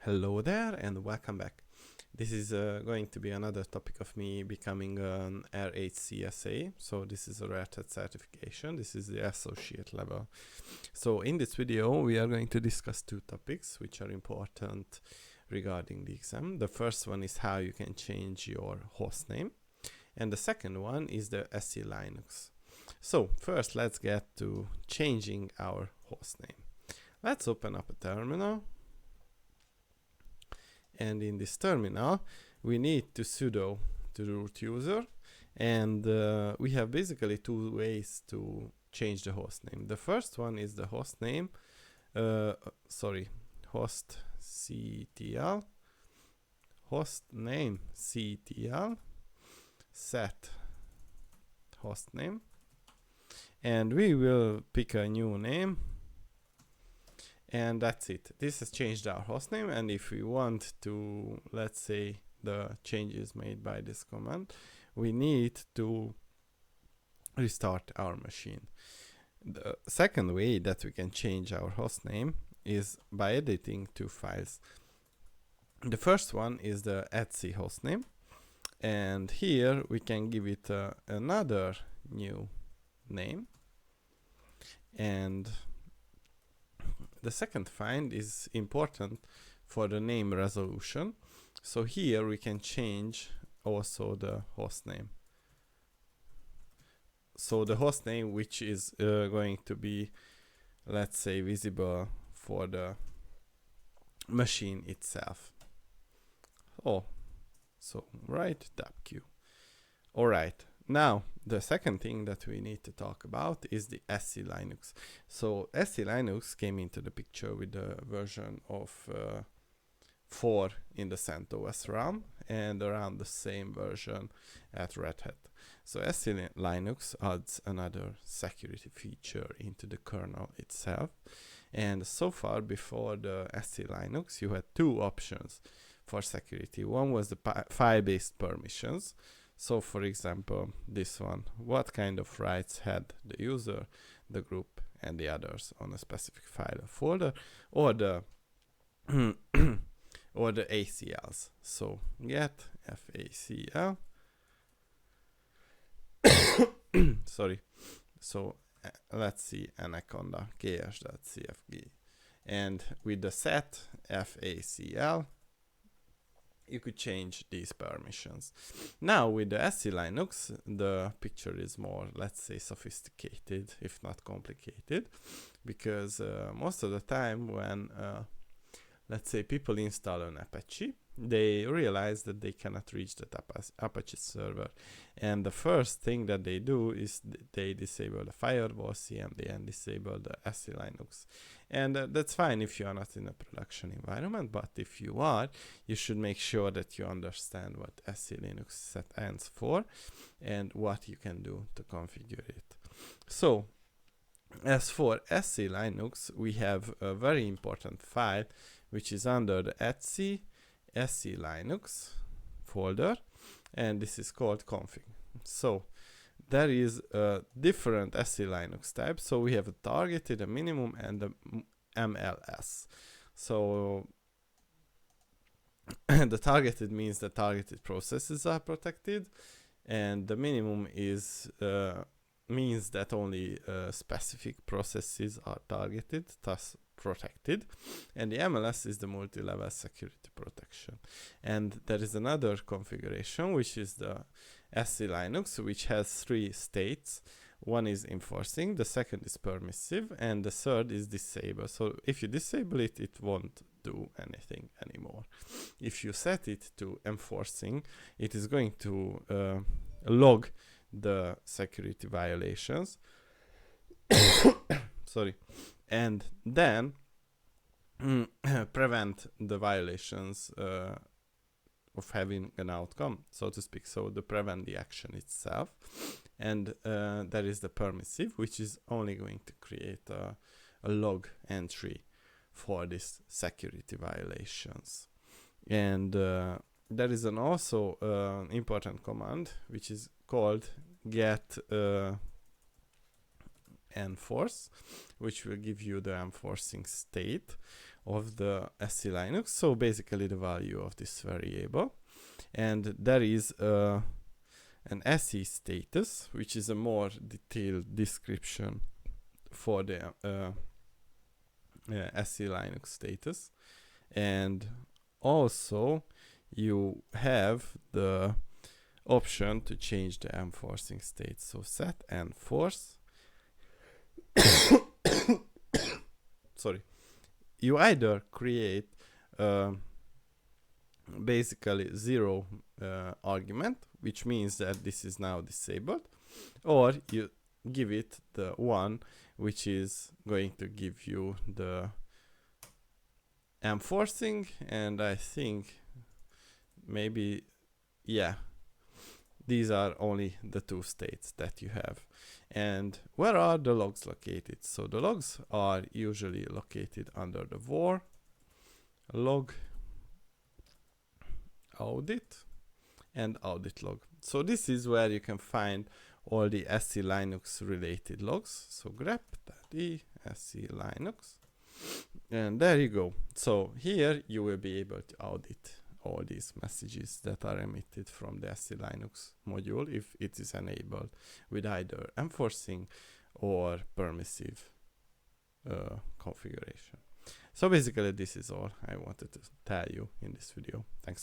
Hello there and welcome back. This is going to be another topic of me becoming an RHCSA. So this is a Red Hat certification. This is the associate level. So in this video we are going to discuss two topics which are important regarding the exam. The first one is how you can change your hostname, and the second one is the SELinux. So first let's get to changing our hostname. Let's open up a terminal. And in this terminal, we need to sudo to the root user, and we have basically two ways to change the hostname. The first one is the hostname, hostctl, hostname ctl, set hostname, and we will pick a new name. And that's it. This has changed our hostname, and if we want to, let's say, the changes made by this command, we need to restart our machine. The second way that we can change our hostname is by editing two files. The first one is the etc hostname, and here we can give it another new name. And the second find is important for the name resolution. So here we can change also the hostname. So the hostname which is going to be, let's say, visible for the machine itself. So right tab Q. Alright. Now, the second thing that we need to talk about is the SELinux. So SELinux came into the picture with the version of 4 in the CentOS realm and around the same version at Red Hat. So SELinux adds another security feature into the kernel itself. And so far, before the SELinux, you had two options for security. One was the file-based permissions. So for example, this one, what kind of rights had the user, the group, and the others on a specific file or folder, or the or the ACLs. So get FACL. Sorry. So let's see anaconda ks.cfg, and with the set FACL, you could change these permissions. Now with the SELinux, the picture is more, let's say, sophisticated, if not complicated, because most of the time when, let's say, people install an Apache, they realize that they cannot reach that Apache server. And the first thing that they do is they disable the firewall CMD and disable the SELinux. And that's fine if you are not in a production environment, but if you are, you should make sure that you understand what SELinux stands for and what you can do to configure it. So, as for SELinux, we have a very important file which is under the etc SELinux folder, and this is called config. So there is a different SELinux type. So we have a targeted, a minimum, and a MLS. So the targeted means that targeted processes are protected, and the minimum is means that only specific processes are targeted, thus protected, and the MLS is the multi-level security protection. And there is another configuration, which is the SELinux, which has 3 states. One is enforcing, the second is permissive, and the third is disable. So if you disable it, it won't do anything anymore. If you set it to enforcing, it is going to log the security violations. Sorry. And then prevent the violations of having an outcome, so to speak. So to prevent the action itself. And there is the permissive, which is only going to create a log entry for these security violations. And there is an also important command which is called get enforce, which will give you the enforcing state of the SELinux, so basically the value of this variable. And there is an SE status, which is a more detailed description for the SELinux status. And also you have the option to change the enforcing state. So set enforce. Sorry. You either create basically 0 argument, which means that this is now disabled, or you give it the one which is going to give you the enforcing. And I think maybe, yeah, these are only the 2 states that you have. And where are the logs located? So the logs are usually located under the var log audit and audit log. So this is where you can find all the SELinux related logs. So grep.d SELinux, and there you go. So here you will be able to audit all these messages that are emitted from the SELinux module if it is enabled with either enforcing or permissive configuration. So basically this is all I wanted to tell you in this video. Thanks.